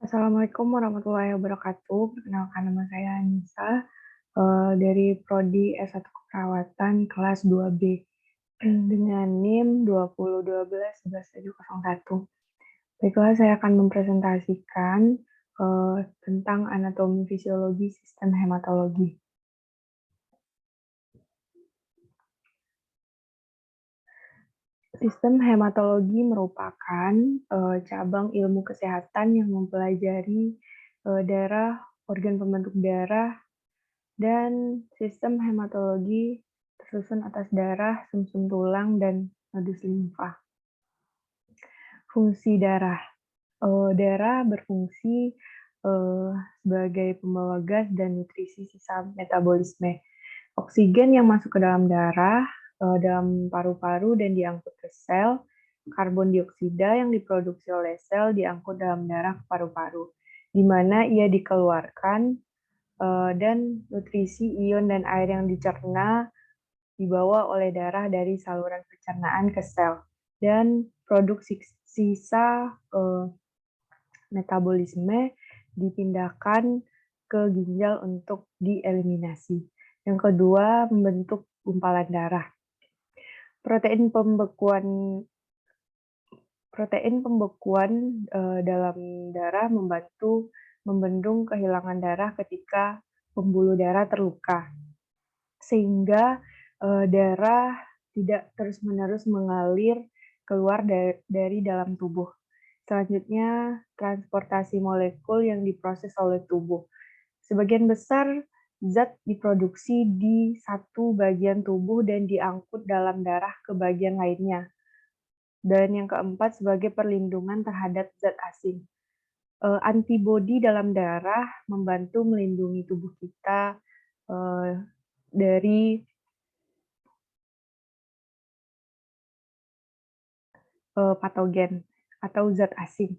Assalamualaikum warahmatullahi wabarakatuh. Perkenalkan nama saya Anissa, dari prodi S1 Keperawatan kelas 2B, dengan NIM 2012-11701. Baiklah, saya akan mempresentasikan tentang anatomi fisiologi sistem hematologi. Sistem hematologi merupakan cabang ilmu kesehatan yang mempelajari darah, organ pembentuk darah, dan sistem hematologi tersusun atas darah, sumsum tulang, dan nodus limfa. Fungsi darah. Darah berfungsi sebagai pembawa gas dan nutrisi sisa metabolisme. Oksigen yang masuk ke dalam darah, dalam paru-paru dan diangkut ke sel. Karbon dioksida yang diproduksi oleh sel diangkut dalam darah ke paru-paru, di mana ia dikeluarkan, dan nutrisi ion dan air yang dicerna dibawa oleh darah dari saluran pencernaan ke sel, dan produksi sisa metabolisme dipindahkan ke ginjal untuk dieliminasi. Yang kedua, membentuk gumpalan darah. Protein pembekuan dalam darah membantu membendung kehilangan darah ketika pembuluh darah terluka, sehingga darah tidak terus-menerus mengalir keluar dari dalam tubuh. Selanjutnya, transportasi molekul yang diproses oleh tubuh. Sebagian besar zat diproduksi di satu bagian tubuh dan diangkut dalam darah ke bagian lainnya. Dan yang keempat, sebagai perlindungan terhadap zat asing. Antibodi dalam darah membantu melindungi tubuh kita dari patogen atau zat asing.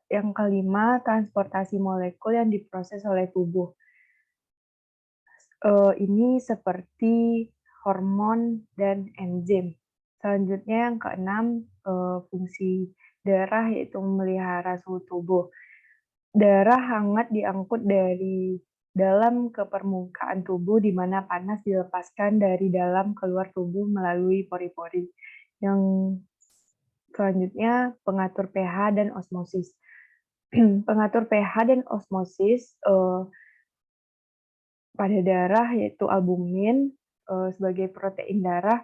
Yang kelima, transportasi molekul yang diproses oleh tubuh. Ini seperti hormon dan enzim. Selanjutnya yang keenam, fungsi darah yaitu memelihara suhu tubuh. Darah hangat diangkut dari dalam ke permukaan tubuh, di mana panas dilepaskan dari dalam keluar tubuh melalui pori-pori. Yang selanjutnya, pengatur pH dan osmosis. Pengatur pH dan osmosis pada darah yaitu albumin sebagai protein darah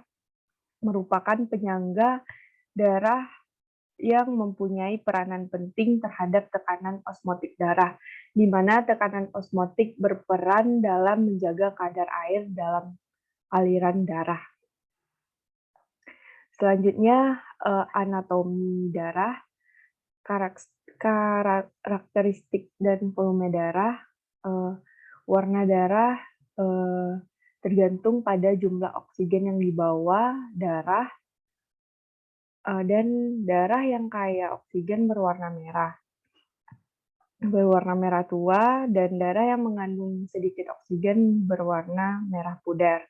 merupakan penyangga darah yang mempunyai peranan penting terhadap tekanan osmotik darah, di mana tekanan osmotik berperan dalam menjaga kadar air dalam aliran darah. Selanjutnya, anatomi darah, karakteristik dan volume darah. Warna darah tergantung pada jumlah oksigen yang dibawa darah, dan darah yang kaya oksigen berwarna merah tua, dan darah yang mengandung sedikit oksigen berwarna merah pudar.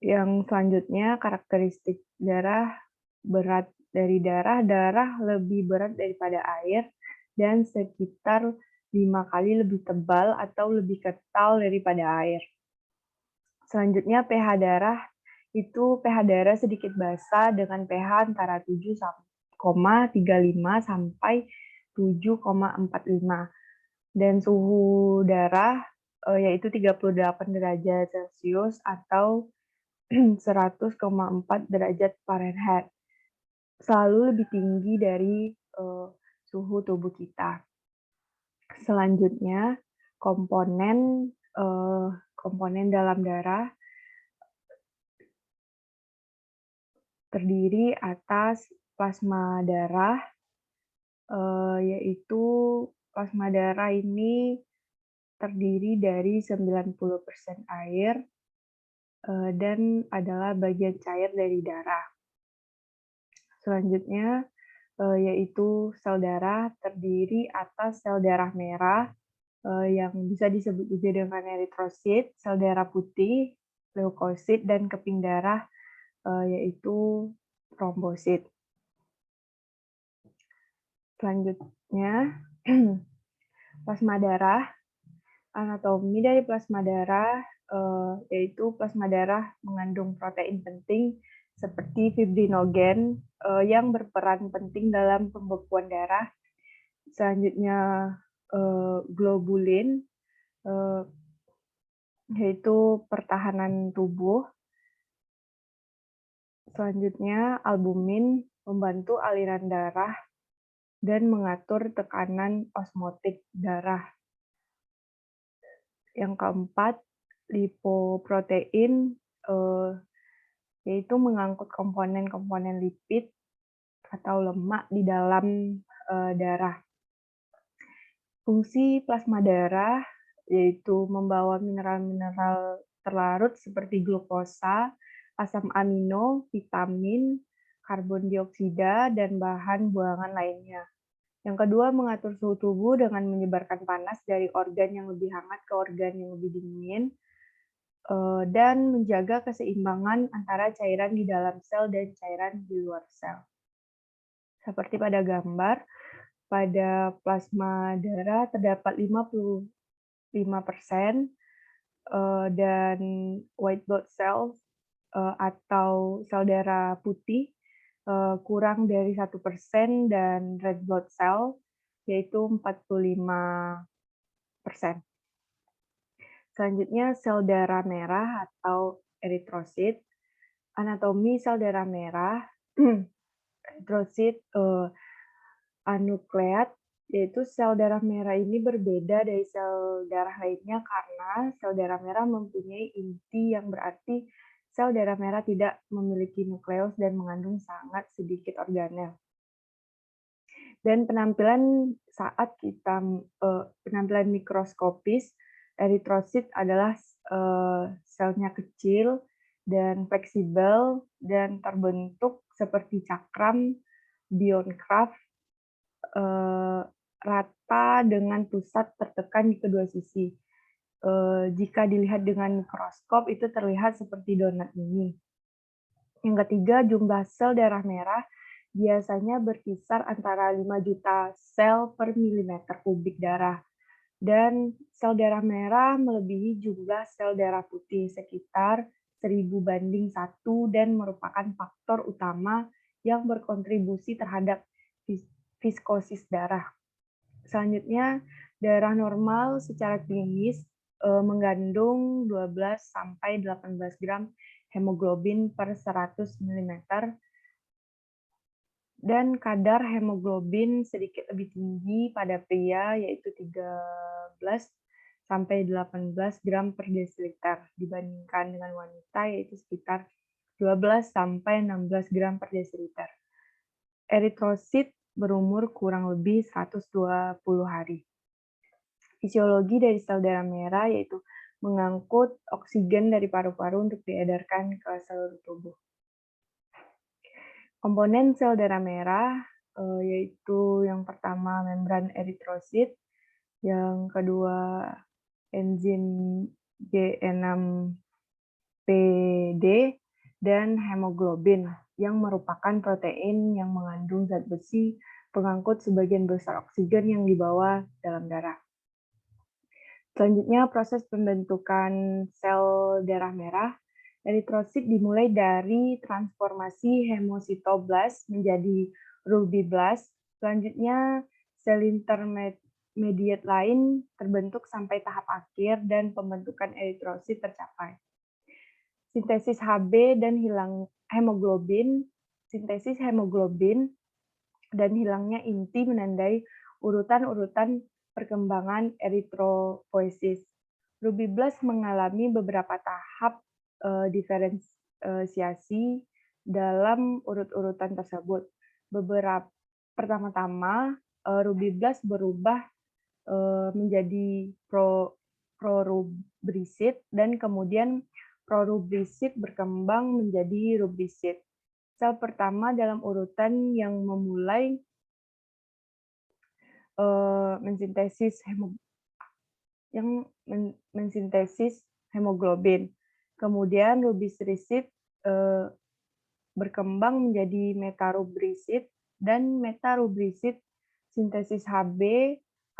Yang selanjutnya, karakteristik darah. Berat dari darah lebih berat daripada air dan sekitar 5 kali lebih tebal atau lebih kental daripada air. Selanjutnya, pH darah. Itu pH darah sedikit basa dengan pH antara 7,35 sampai 7,45. Dan suhu darah yaitu 38 derajat Celcius atau 100,4 derajat Fahrenheit. Selalu lebih tinggi dari suhu tubuh kita. Selanjutnya, komponen dalam darah terdiri atas plasma darah, yaitu plasma darah ini terdiri dari 90% air dan adalah bagian cair dari darah. Selanjutnya, yaitu sel darah terdiri atas sel darah merah yang bisa disebut juga dengan eritrosit, sel darah putih, leukosit, dan keping darah yaitu trombosit. Selanjutnya, plasma darah. Anatomi dari plasma darah, yaitu plasma darah mengandung protein penting seperti fibrinogen, yang berperan penting dalam pembekuan darah. Selanjutnya, globulin, eee, yaitu pertahanan tubuh. Selanjutnya, albumin membantu aliran darah dan mengatur tekanan osmotik darah. Yang keempat, lipoprotein, yaitu mengangkut komponen-komponen lipid atau lemak di dalam darah. Fungsi plasma darah yaitu membawa mineral-mineral terlarut seperti glukosa, asam amino, vitamin, karbon dioksida, dan bahan buangan lainnya. Yang kedua, mengatur suhu tubuh dengan menyebarkan panas dari organ yang lebih hangat ke organ yang lebih dingin, dan menjaga keseimbangan antara cairan di dalam sel dan cairan di luar sel. Seperti pada gambar, pada plasma darah terdapat 55%, dan white blood cells, atau sel darah putih, kurang dari 1%, dan red blood cell, yaitu 45%. Selanjutnya, sel darah merah atau eritrosit. Anatomi sel darah merah, eritrosit, anukleat, yaitu sel darah merah ini berbeda dari sel darah lainnya karena sel darah merah mempunyai inti, yang berarti sel darah merah tidak memiliki nukleus dan mengandung sangat sedikit organel. Dan penampilan saat kita penampilan mikroskopis, eritrosit adalah selnya kecil dan fleksibel dan terbentuk seperti cakram Bioncraft, rata dengan pusat tertekan di kedua sisi. Jika dilihat dengan mikroskop itu terlihat seperti donat ini. Yang ketiga, jumlah sel darah merah biasanya berkisar antara 5 juta sel per milimeter kubik darah, dan sel darah merah melebihi jumlah sel darah putih sekitar 1000:1 dan merupakan faktor utama yang berkontribusi terhadap viskosis darah. Selanjutnya, darah normal secara klinis mengandung 12-18 gram hemoglobin per 100 ml, dan kadar hemoglobin sedikit lebih tinggi pada pria, yaitu 13-18 gram per desiliter, dibandingkan dengan wanita, yaitu sekitar 12-16 gram per desiliter. Eritrosit berumur kurang lebih 120 hari. Fisiologi dari sel darah merah yaitu mengangkut oksigen dari paru-paru untuk diedarkan ke seluruh tubuh. Komponen sel darah merah yaitu yang pertama membran eritrosit, yang kedua enzim G6PD, dan hemoglobin yang merupakan protein yang mengandung zat besi pengangkut sebagian besar oksigen yang dibawa dalam darah. Selanjutnya, proses pembentukan sel darah merah. Eritrosit dimulai dari transformasi hemositoblas menjadi rubiblast. Selanjutnya, sel intermediate lain terbentuk sampai tahap akhir dan pembentukan eritrosit tercapai. Sintesis Hb dan hilang hemoglobin. Sintesis hemoglobin dan hilangnya inti menandai urutan-urutan perkembangan eritropoiesis. Rubiblast mengalami beberapa tahap diferensiasi dalam urut-urutan tersebut. Pertama-tama, rubiblast berubah menjadi prorubrisit, dan kemudian prorubrisit berkembang menjadi rubrisit. Sel pertama dalam urutan yang memulai mensintesis hemoglobin. Kemudian rubrisit berkembang menjadi metarubrisit, dan metarubrisit Sintesis Hb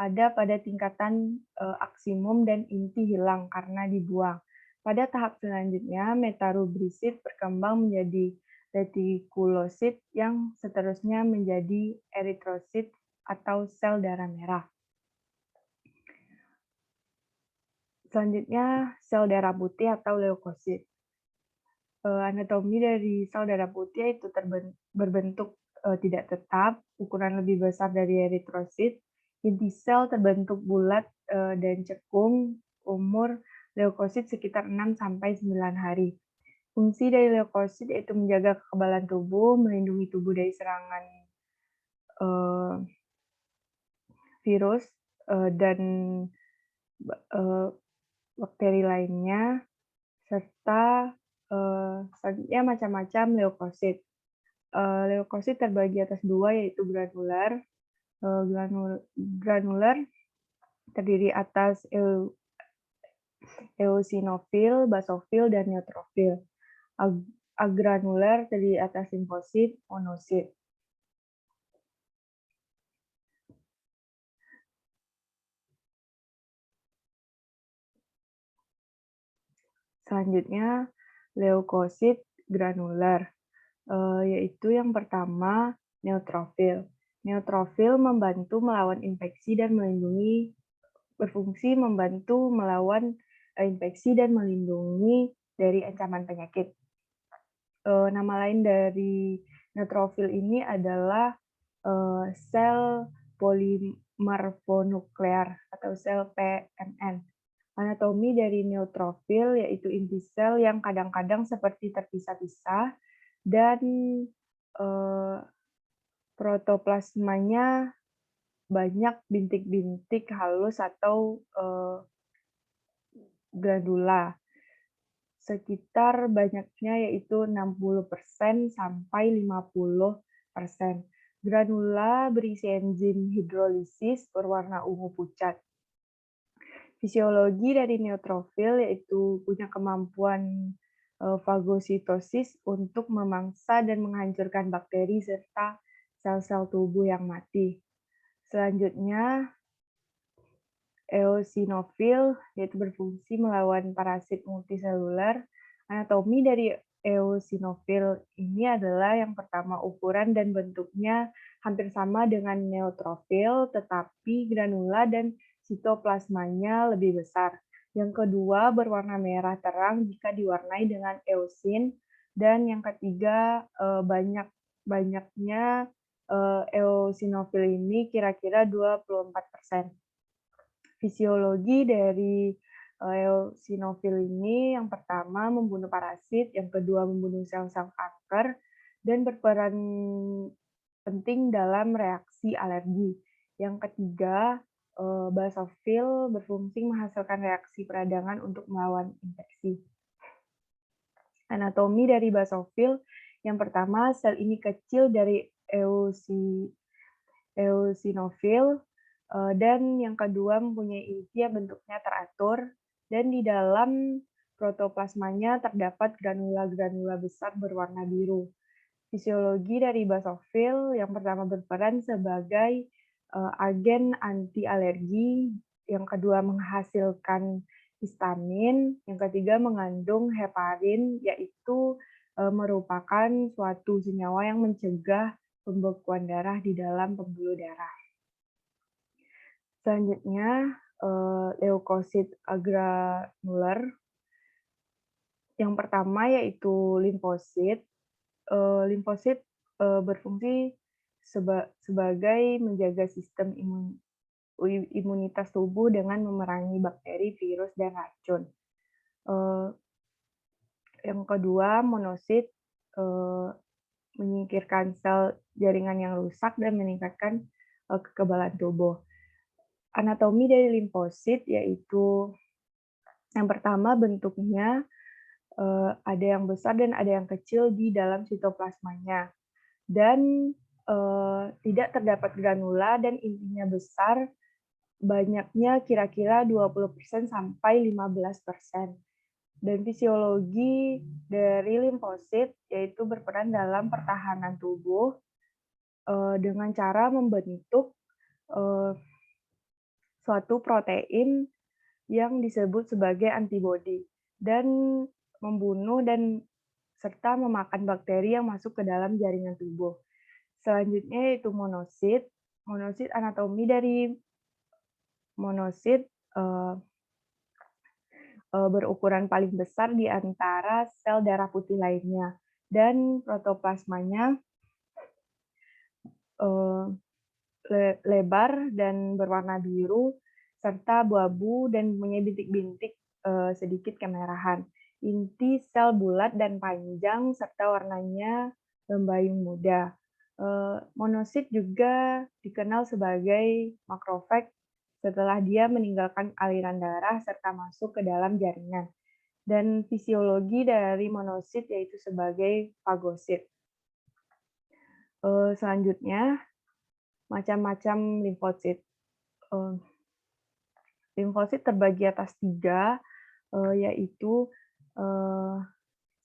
ada pada tingkatan aksimum dan inti hilang karena dibuang. Pada tahap selanjutnya, metarubrisit berkembang menjadi retikulosit yang seterusnya menjadi eritrosit atau sel darah merah. Selanjutnya, sel darah putih atau leukosit. Anatomi dari sel darah putih itu berbentuk tidak tetap, ukuran lebih besar dari eritrosit. Inti sel terbentuk bulat dan cekung, umur leukosit sekitar 6-9 hari. Fungsi dari leukosit yaitu menjaga kekebalan tubuh, melindungi tubuh dari serangan uh, virus dan bakteri lainnya, serta selanjutnya macam-macam leukosit. Leukosit terbagi atas dua, yaitu granular. Granular terdiri atas eosinofil, basofil, dan neutrofil. Agranular terdiri atas limfosit, monosit. Selanjutnya, leukosit granular, yaitu yang pertama neutrofil. Neutrofil membantu melawan infeksi dan berfungsi membantu melawan infeksi dan melindungi dari ancaman penyakit. Nama lain dari neutrofil ini adalah sel polimerfonuklear atau sel PMN. Anatomi dari neutrofil yaitu inti sel yang kadang-kadang seperti terpisah-pisah dan protoplasmanya banyak bintik-bintik halus atau granula. Sekitar banyaknya yaitu 60% sampai 50%. Granula berisi enzim hidrolisis berwarna ungu pucat. Fisiologi dari neutrofil yaitu punya kemampuan fagositosis untuk memangsa dan menghancurkan bakteri serta sel-sel tubuh yang mati. Selanjutnya, eosinofil yaitu berfungsi melawan parasit multiseluler. Anatomi dari eosinofil ini adalah yang pertama ukuran dan bentuknya hampir sama dengan neutrofil, tetapi granula dan sitoplasmanya lebih besar. Yang kedua, berwarna merah terang jika diwarnai dengan eosin. Dan yang ketiga, banyaknya eosinofil ini kira-kira 24%. Fisiologi dari eosinofil ini yang pertama membunuh parasit, yang kedua membunuh sel-sel kanker, dan berperan penting dalam reaksi alergi. Yang ketiga, basofil berfungsi menghasilkan reaksi peradangan untuk melawan infeksi. Anatomi dari basofil, yang pertama sel ini kecil dari eosinofil, dan yang kedua mempunyai inti yang bentuknya teratur, dan di dalam protoplasmanya terdapat granula-granula besar berwarna biru. Fisiologi dari basofil yang pertama berperan sebagai agen anti alergi, yang kedua menghasilkan histamin, yang ketiga mengandung heparin, yaitu merupakan suatu senyawa yang mencegah pembekuan darah di dalam pembuluh darah. Selanjutnya, leukosit agranular. Yang pertama yaitu limfosit. Limfosit berfungsi sebagai menjaga sistem imunitas tubuh dengan memerangi bakteri, virus, dan racun. Yang kedua, monosit menyingkirkan sel jaringan yang rusak dan meningkatkan kekebalan tubuh. Anatomi dari limfosit yaitu yang pertama bentuknya ada yang besar dan ada yang kecil di dalam sitoplasmanya, dan tidak terdapat granula dan intinya besar, banyaknya kira-kira 20% sampai 15%. Dan fisiologi dari limfosit yaitu berperan dalam pertahanan tubuh dengan cara membentuk eee, suatu protein yang disebut sebagai antibodi dan membunuh dan serta memakan bakteri yang masuk ke dalam jaringan tubuh. Selanjutnya yaitu monosit. Monosit, anatomi dari monosit, eee berukuran paling besar di antara sel darah putih lainnya, dan protoplasmanya eee, lebar dan berwarna biru, serta abu-abu dan punya bintik-bintik sedikit kemerahan. Inti sel bulat dan panjang serta warnanya membayung muda. Monosit juga dikenal sebagai makrofag setelah dia meninggalkan aliran darah serta masuk ke dalam jaringan. Dan fisiologi dari monosit yaitu sebagai fagosit. Selanjutnya, macam-macam limfosit. Limfosit terbagi atas 3, yaitu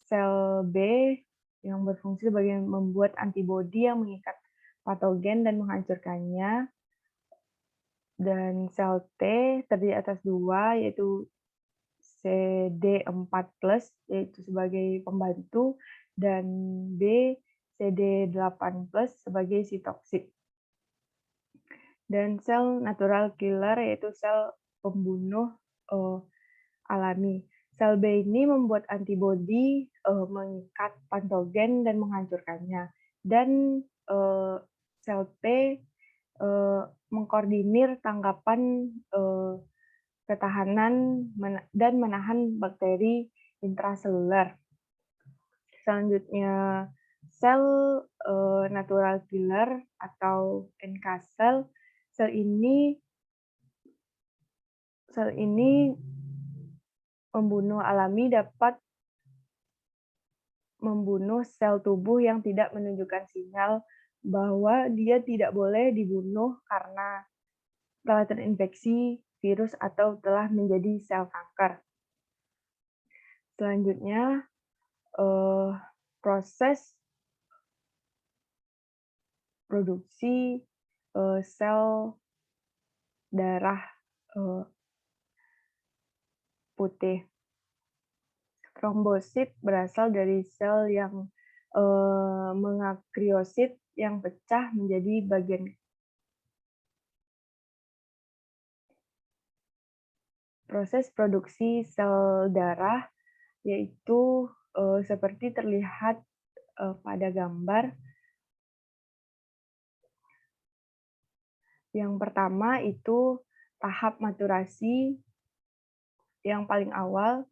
sel B yang berfungsi sebagai membuat antibodi yang mengikat patogen dan menghancurkannya, dan sel T terdiri atas 2, yaitu CD4+, yaitu sebagai pembantu, dan B CD8+ sebagai sitoksit. Dan sel natural killer yaitu sel pembunuh alami. Sel B ini membuat antibodi, mengikat patogen dan menghancurkannya. Dan sel T mengkoordinir tangkapan ketahanan dan menahan bakteri intraseluler. Selanjutnya, sel natural killer atau NK cell. Sel ini pembunuh alami dapat membunuh sel tubuh yang tidak menunjukkan sinyal bahwa dia tidak boleh dibunuh karena telah terinfeksi virus atau telah menjadi sel kanker. Selanjutnya, proses produksi sel darah putih. Trombosit berasal dari sel yang mengakriosit yang pecah menjadi bagian. Proses produksi sel darah yaitu seperti terlihat pada gambar. Yang pertama itu tahap maturasi yang paling awal.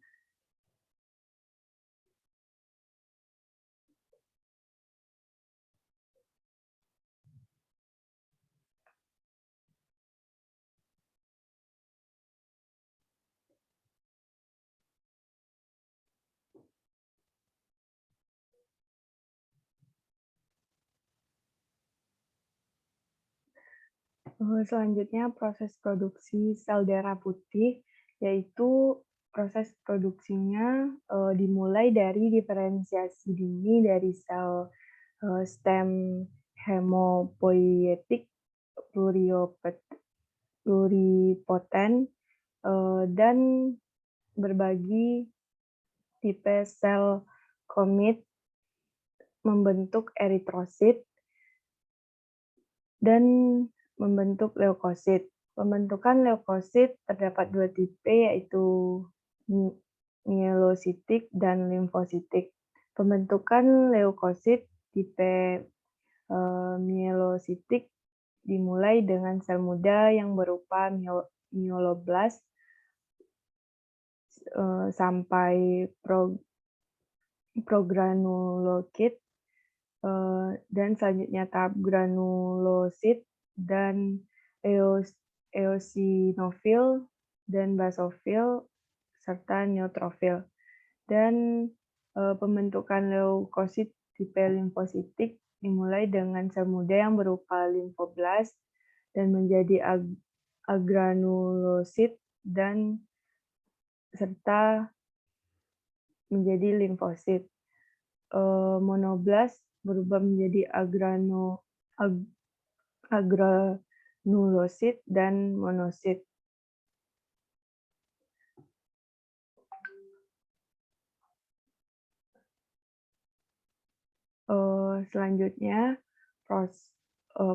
Selanjutnya proses produksi sel darah putih, yaitu proses produksinya dimulai dari diferensiasi dini dari sel stem hemopoietik pluripotent dan berbagi tipe sel komit membentuk eritrosit dan membentuk leukosit. Pembentukan leukosit terdapat 2 tipe, yaitu mielositik dan limfositik. Pembentukan leukosit tipe mielositik dimulai dengan sel muda yang berupa myeloblast sampai progranulosit, dan selanjutnya tahap granulosit dan eosinofil dan basofil serta neutrofil. Dan pembentukan leukosit tipe limfositik dimulai dengan sel muda yang berupa limfoblast dan menjadi agranulosit dan serta menjadi limfosit. Monoblast berubah menjadi nulosit, dan monosit. Selanjutnya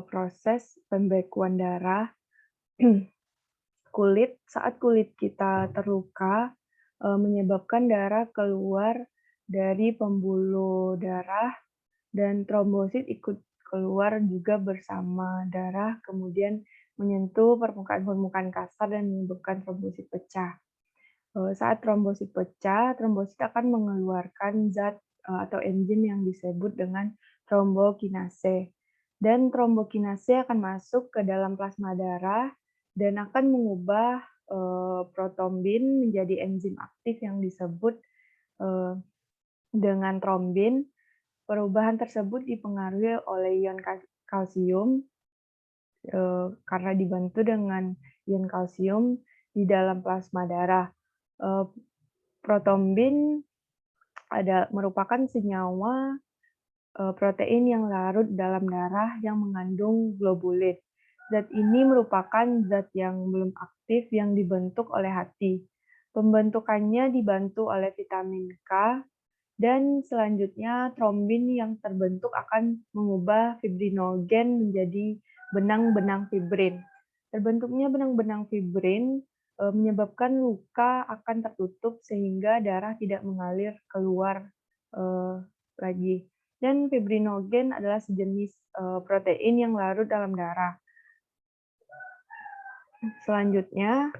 proses pembekuan darah. Saat kulit kita terluka, menyebabkan darah keluar dari pembuluh darah dan trombosit ikut keluar juga bersama darah, kemudian menyentuh permukaan-permukaan kasar dan menyebabkan trombosit pecah. Saat trombosit pecah, trombosit akan mengeluarkan zat atau enzim yang disebut dengan trombokinase. Dan trombokinase akan masuk ke dalam plasma darah dan akan mengubah protombin menjadi enzim aktif yang disebut eh, dengan trombin. Perubahan tersebut dipengaruhi oleh ion kalsium karena dibantu dengan ion kalsium di dalam plasma darah. Eh, Protombin merupakan senyawa protein yang larut dalam darah yang mengandung globulin. Zat ini merupakan zat yang belum aktif yang dibentuk oleh hati. Pembentukannya dibantu oleh vitamin K, dan selanjutnya trombin yang terbentuk akan mengubah fibrinogen menjadi benang-benang fibrin. Terbentuknya benang-benang fibrin menyebabkan luka akan tertutup sehingga darah tidak mengalir keluar lagi. Dan fibrinogen adalah sejenis protein yang larut dalam darah. Selanjutnya,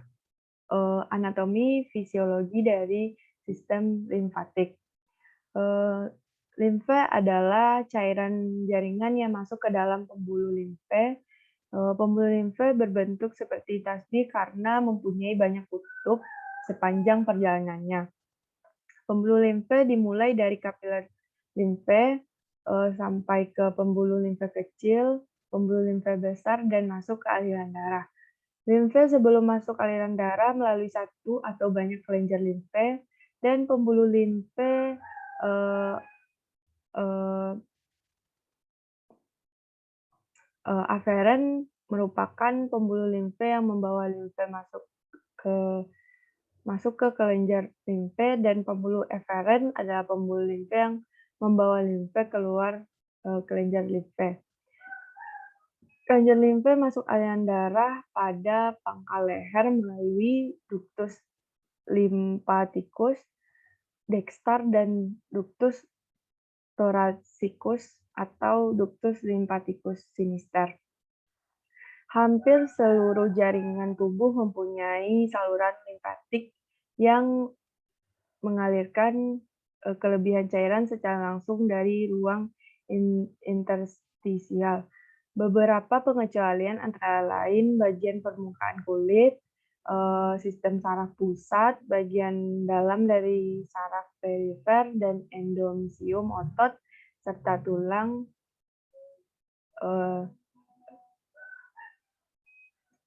anatomi fisiologi dari sistem limfatik. Limfe adalah cairan jaringan yang masuk ke dalam pembuluh limfe. Pembuluh limfe berbentuk seperti tasbih karena mempunyai banyak kutub sepanjang perjalanannya. Pembuluh limfe dimulai dari kapiler limfe sampai ke pembuluh limfe kecil, pembuluh limfe besar, dan masuk ke aliran darah. Limfe sebelum masuk aliran darah melalui satu atau banyak kelenjar limfe, dan pembuluh limfe aferen merupakan pembuluh limfe yang membawa limfe masuk ke kelenjar limfe, dan pembuluh eferen adalah pembuluh limfe yang membawa limfe keluar kelenjar limfe. Kelenjar limfe masuk aliran darah pada pangkal leher melalui ductus lymphaticus dexter dan ductus thoracicus atau ductus lymphaticus sinister. Hampir seluruh jaringan tubuh mempunyai saluran limfatik yang mengalirkan kelebihan cairan secara langsung dari ruang interstisial. Beberapa pengecualian antara lain bagian permukaan kulit, sistem saraf pusat, bagian dalam dari saraf perifer, dan endomysium otot, serta tulang.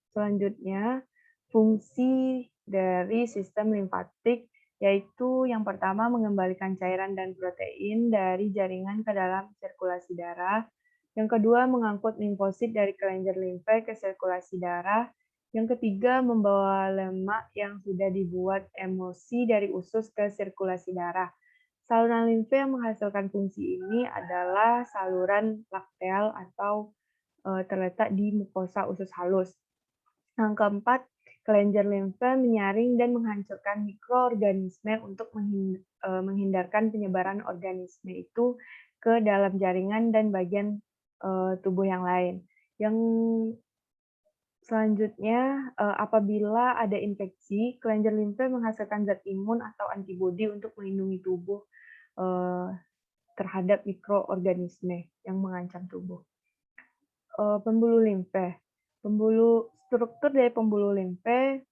Selanjutnya, fungsi dari sistem limfatik yaitu yang pertama mengembalikan cairan dan protein dari jaringan ke dalam sirkulasi darah. Yang kedua, mengangkut limfosit dari kelenjar limfe ke sirkulasi darah. Yang ketiga, membawa lemak yang sudah dibuat emulsi dari usus ke sirkulasi darah. Saluran limfe yang menghasilkan fungsi ini adalah saluran lakteal atau terletak di mukosa usus halus. Yang keempat, kelenjar limfe menyaring dan menghancurkan mikroorganisme untuk menghindarkan penyebaran organisme itu ke dalam jaringan dan bagian tubuh yang lain. Yang selanjutnya, apabila ada infeksi, kelenjar limfe menghasilkan zat imun atau antibodi untuk melindungi tubuh terhadap mikroorganisme yang mengancam tubuh. Pembuluh limfe. Struktur dari pembuluh limfe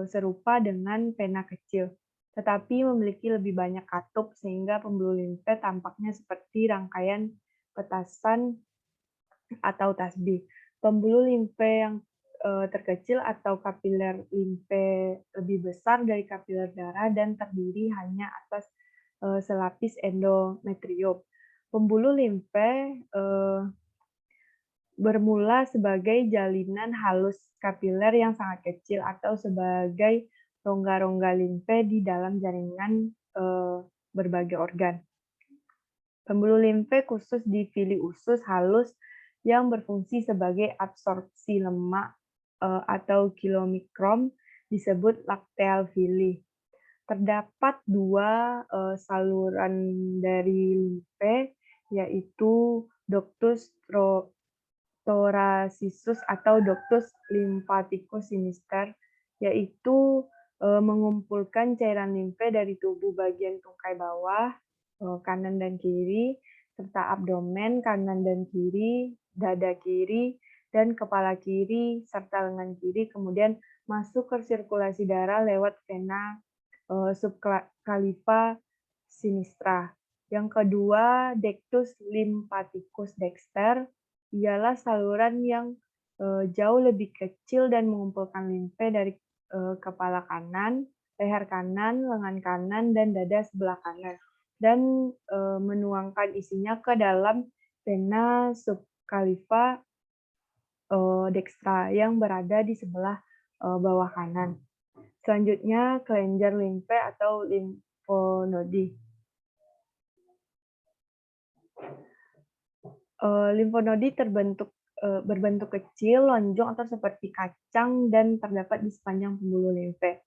serupa dengan pena kecil, tetapi memiliki lebih banyak katup sehingga pembuluh limfe tampaknya seperti rangkaian petasan atau tasbih. Pembuluh limfe yang terkecil atau kapiler limfe lebih besar dari kapiler darah dan terdiri hanya atas selapis endometrium. Pembuluh limfe bermula sebagai jalinan halus kapiler yang sangat kecil atau sebagai rongga-rongga limfe di dalam jaringan berbagai organ. Pembuluh limfe khusus di villi usus halus yang berfungsi sebagai absorpsi lemak atau kilomikron disebut lakteal villi. Terdapat dua saluran dari limfe, yaitu ductus thoracisus atau ductus lymphaticus sinister, yaitu mengumpulkan cairan limfe dari tubuh bagian tungkai bawah, kanan dan kiri, serta abdomen kanan dan kiri, dada kiri, dan kepala kiri, serta lengan kiri, kemudian masuk ke sirkulasi darah lewat vena subclavian sinistra. Yang kedua, ductus lymphaticus dexter, ialah saluran yang jauh lebih kecil dan mengumpulkan limfe dari kepala kanan, leher kanan, lengan kanan, dan dada sebelah kanan, dan menuangkan isinya ke dalam vena subclavian dextra yang berada di sebelah bawah kanan. Selanjutnya, kelenjar limfe atau limfonodi. Limfonodi berbentuk kecil, lonjong, atau seperti kacang dan terdapat di sepanjang pembuluh limfe.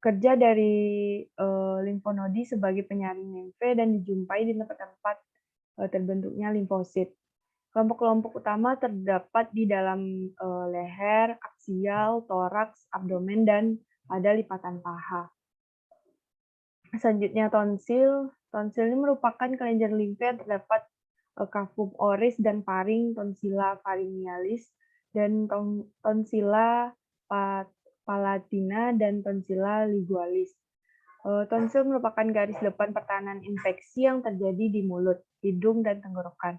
Kerja dari limfonodi sebagai penyaring limfe dan dijumpai di tempat-tempat terbentuknya limfosit. Kelompok-kelompok utama terdapat di dalam leher, aksial, toraks, abdomen, dan pada lipatan paha. Selanjutnya tonsil. Tonsil ini merupakan kelenjar limfe yang terdapat cavum oris dan faring, tonsilla pharyngealis, dan tonsilla palatina, dan tonsilla lingualis. Tonsil merupakan garis depan pertahanan infeksi yang terjadi di mulut, hidung, dan tenggorokan.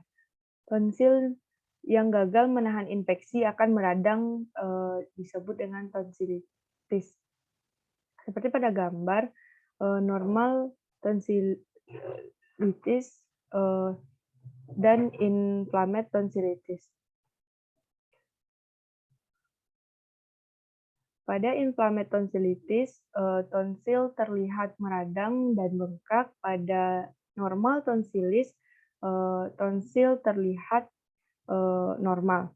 Tonsil yang gagal menahan infeksi akan meradang, disebut dengan tonsilitis. Seperti pada gambar, normal tonsilitis dan inflamed tonsilitis. Pada inflamed tonsilitis, tonsil terlihat meradang dan bengkak. Pada normal tonsilis, tonsil terlihat normal.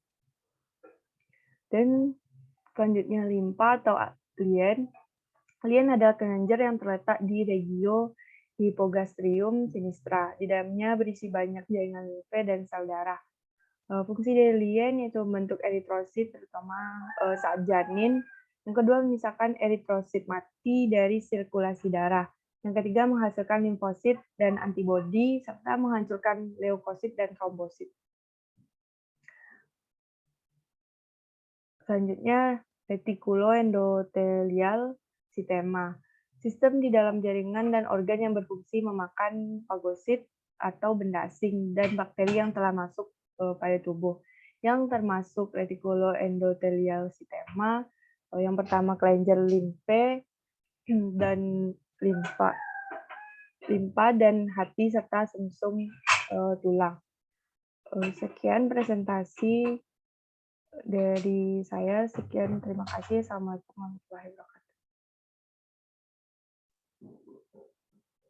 Dan selanjutnya limpa atau lien. Lien adalah kelenjar yang terletak di regio hypogastrium sinistra. Di dalamnya berisi banyak jaringan limfe dan sel darah. Fungsi dari lien yaitu membentuk eritrosit, terutama saat janin. Yang kedua, memisahkan eritrosit mati dari sirkulasi darah. Yang ketiga, menghasilkan limfosit dan antibodi, serta menghancurkan leukosit dan trombosit. Selanjutnya, retikuloendotelial sistema. Sistem di dalam jaringan dan organ yang berfungsi memakan fagosit atau benda asing dan bakteri yang telah masuk pada tubuh, yang termasuk retikuloendotelial sistema. Yang pertama, kelenjar limfe dan limpa dan hati serta sumsum tulang. Sekian presentasi dari saya. Sekian, terima kasih. Assalamualaikum warahmatullahi wabarakatuh.